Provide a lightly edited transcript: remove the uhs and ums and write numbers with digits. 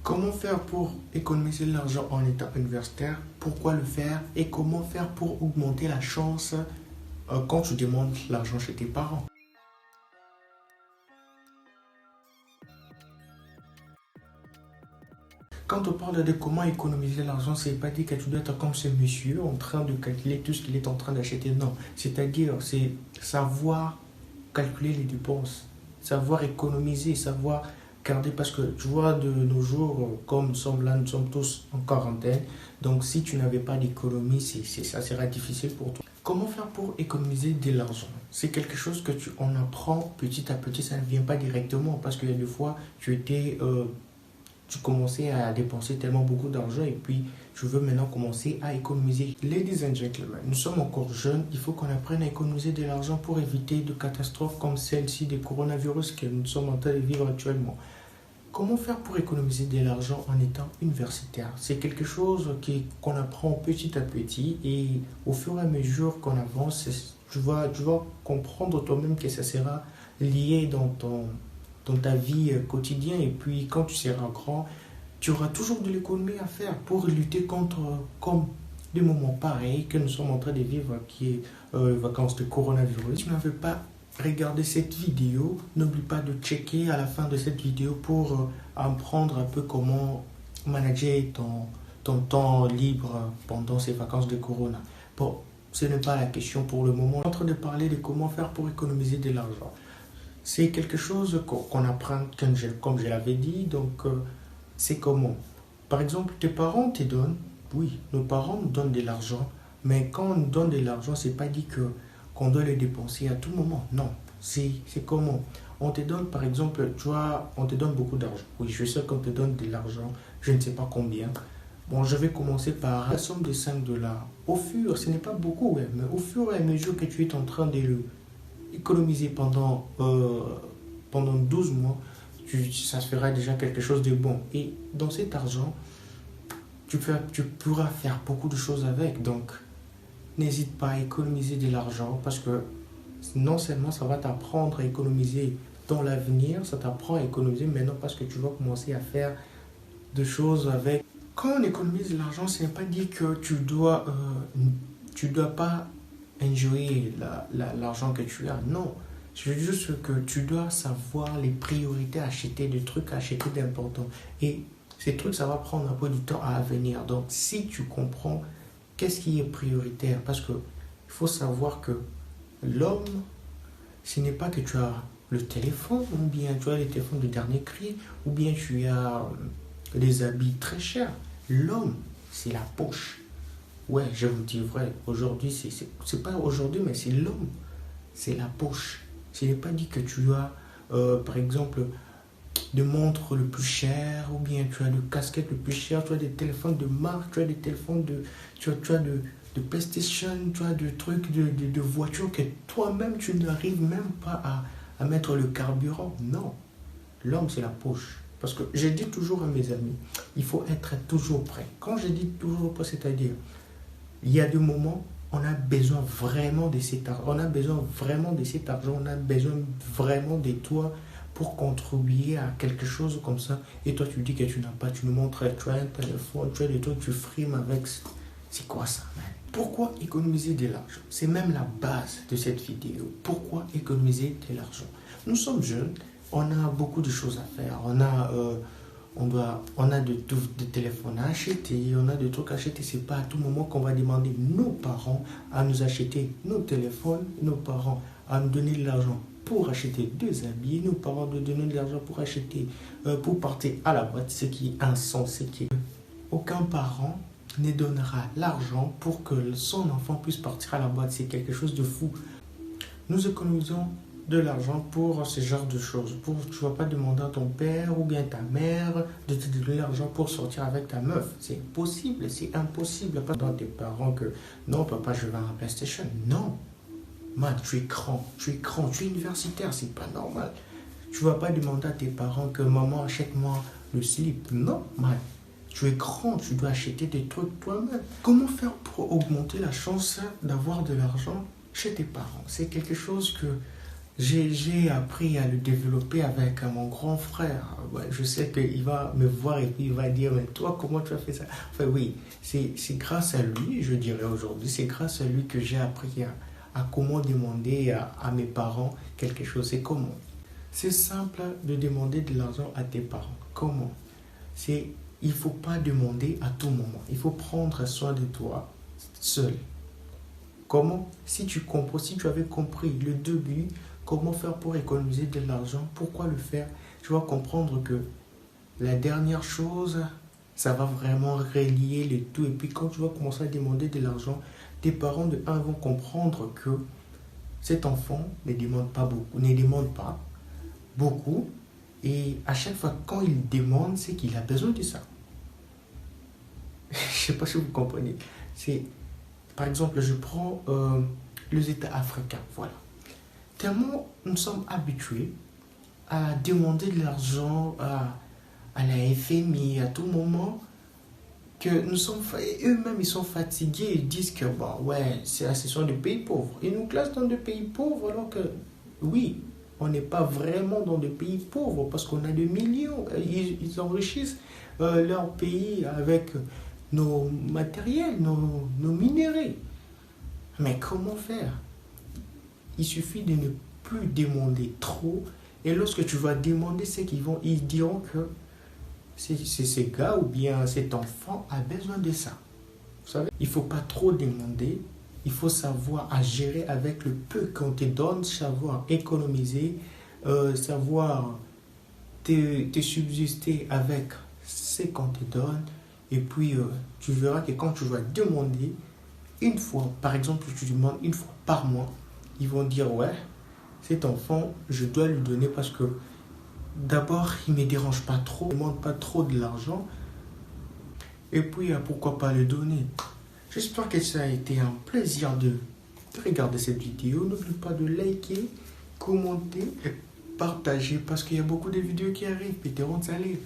Comment faire pour économiser de l'argent en étant universitaire? Pourquoi le faire? Et comment faire pour augmenter la chance quand tu demandes l'argent chez tes parents? Quand on parle de comment économiser l'argent, c'est pas dire que tu dois être comme ce monsieur en train de calculer tout ce qu'il est en train d'acheter. Non, c'est-à-dire c'est savoir calculer les dépenses, savoir économiser, savoir garder parce que tu vois de nos jours, comme nous sommes là, nous sommes tous en quarantaine. Donc si tu n'avais pas d'économie, ça sera difficile pour toi. Comment faire pour économiser de l'argent? C'est quelque chose que on apprend petit à petit, ça ne vient pas directement parce qu'il y a des fois, tu commençais à dépenser tellement beaucoup d'argent et puis tu veux maintenant commencer à économiser. Ladies and gentlemen, nous sommes encore jeunes, il faut qu'on apprenne à économiser de l'argent pour éviter de catastrophes comme celle-ci des coronavirus que nous sommes en train de vivre actuellement. Comment faire pour économiser de l'argent en étant universitaire? C'est quelque chose qu'on apprend petit à petit et au fur et à mesure qu'on avance, tu vas comprendre toi-même que ça sera lié dans ta vie quotidienne et puis quand tu seras grand, tu auras toujours de l'économie à faire pour lutter contre comme des moments pareils que nous sommes en train de vivre qui est les vacances de coronavirus. Si tu n'avais pas regardé cette vidéo, n'oublie pas de checker à la fin de cette vidéo pour apprendre un peu comment manager ton temps libre pendant ces vacances de corona. Bon, ce n'est pas la question pour le moment. On est en train de parler de comment faire pour économiser de l'argent. C'est quelque chose qu'on apprend, comme je l'avais dit, donc c'est comment. Par exemple, tes parents te donnent, oui, nos parents nous donnent de l'argent, mais quand on nous donne de l'argent, c'est pas dit qu'on doit le dépenser à tout moment. Non, c'est comment. On te donne, par exemple, tu vois, on te donne beaucoup d'argent. Oui, je sais qu'on te donne de l'argent, je ne sais pas combien. Bon, je vais commencer par la somme de 5 dollars. Ce n'est pas beaucoup, ouais, mais au fur et à mesure que tu es en train de économiser pendant 12 mois, ça se fera déjà quelque chose de bon. Et dans cet argent, tu pourras faire beaucoup de choses avec. Donc, n'hésite pas à économiser de l'argent parce que non seulement ça va t'apprendre à économiser dans l'avenir, ça t'apprend à économiser maintenant parce que tu vas commencer à faire des choses avec. Quand on économise de l'argent, ce n'est pas dit que tu dois pas enjoyer l'argent que tu as. Non, c'est juste que tu dois savoir les priorités, acheter des trucs, acheter d'importants. Et ces trucs, ça va prendre un peu du temps à venir. Donc, si tu comprends qu'est-ce qui est prioritaire, parce que il faut savoir que l'homme, ce n'est pas que tu as le téléphone, ou bien tu as les téléphones de dernier cri, ou bien tu as des habits très chers. L'homme, c'est la poche. Ouais, je vous dis vrai, aujourd'hui, c'est pas aujourd'hui, mais c'est l'homme, c'est la poche. Ce n'est pas dit que tu as, par exemple, de montres le plus cher, ou bien tu as de casquettes le plus cher, tu as des téléphones de marque, tu as des téléphones tu as de PlayStation, tu as de trucs de voitures que toi-même, tu n'arrives même pas à mettre le carburant. Non, l'homme, c'est la poche. Parce que je dis toujours à mes amis, il faut être toujours prêt. Quand je dis toujours prêt, c'est-à-dire, il y a des moments, on a besoin vraiment de cet argent. On a besoin vraiment de cet argent. On a besoin vraiment de toi pour contribuer à quelque chose comme ça. Et toi, tu dis que tu n'as pas. Tu nous montres, tu as un téléphone, tu as des trucs, tu frimes avec. C'est quoi ça, man? Pourquoi économiser de l'argent? C'est même la base de cette vidéo. Pourquoi économiser de l'argent? Nous sommes jeunes. On a beaucoup de choses à faire. On a de téléphones à acheter, on a des trucs à acheter. C'est pas à tout moment qu'on va demander nos parents à nous acheter nos téléphones, nos parents à nous donner de l'argent pour acheter des habits, nos parents de donner de l'argent pour acheter, pour partir à la boîte, ce qui est insensé. Aucun parent ne donnera l'argent pour que son enfant puisse partir à la boîte. C'est quelque chose de fou. Nous économisons de l'argent pour ce genre de choses. Tu ne vas pas demander à ton père ou bien ta mère de te donner l'argent pour sortir avec ta meuf. C'est impossible, c'est impossible. Pas dans tes parents que non, papa, je vais à la PlayStation. Non, man, tu es grand, tu es universitaire, c'est pas normal. Tu ne vas pas demander à tes parents que maman achète-moi le slip. Non, man, tu es grand, tu dois acheter des trucs toi-même. Comment faire pour augmenter la chance d'avoir de l'argent chez tes parents? C'est quelque chose que J'ai appris à le développer avec mon grand frère. Ouais, je sais qu'il va me voir et puis il va dire, mais toi, comment tu as fait ça? Enfin oui, c'est grâce à lui, je dirais aujourd'hui, c'est grâce à lui que j'ai appris à comment demander à mes parents quelque chose. C'est comment? C'est simple de demander de l'argent à tes parents. Comment? C'est, il ne faut pas demander à tout moment. Il faut prendre soin de toi seul. Comment? Si tu comprends, si tu avais compris le début, comment faire pour économiser de l'argent, pourquoi le faire, tu vas comprendre que la dernière chose, ça va vraiment relier le tout. Et puis quand tu vas commencer à demander de l'argent, tes parents de un vont comprendre que cet enfant ne demande pas beaucoup, ne demande pas beaucoup. Et à chaque fois quand il demande, c'est qu'il a besoin de ça. Je ne sais pas si vous comprenez. C'est, par exemple, je prends les États africains. Voilà. Tellement nous sommes habitués à demander de l'argent à la FMI à tout moment que nous sommes eux-mêmes ils sont fatigués, ils disent que bon ouais ce sont des pays pauvres, ils nous classent dans des pays pauvres alors que oui on n'est pas vraiment dans des pays pauvres parce qu'on a des millions, ils enrichissent leur pays avec nos matériels, nos minéraux. Mais comment faire? Il suffit de ne plus demander trop. Et lorsque tu vas demander, c'est ils diront que c'est ce gars ou bien cet enfant a besoin de ça. Vous savez, il ne faut pas trop demander. Il faut savoir à gérer avec le peu qu'on te donne, savoir économiser, savoir te subsister avec ce qu'on te donne. Et puis, tu verras que quand tu vas demander, une fois, par exemple, tu demandes une fois par mois, ils vont dire, ouais, cet enfant, je dois lui donner parce que d'abord, il ne me dérange pas trop, il ne demande pas trop de l'argent. Et puis, pourquoi pas le donner? J'espère que ça a été un plaisir de regarder cette vidéo. N'oublie pas de liker, commenter, partager parce qu'il y a beaucoup de vidéos qui arrivent. Peter, on s'allait.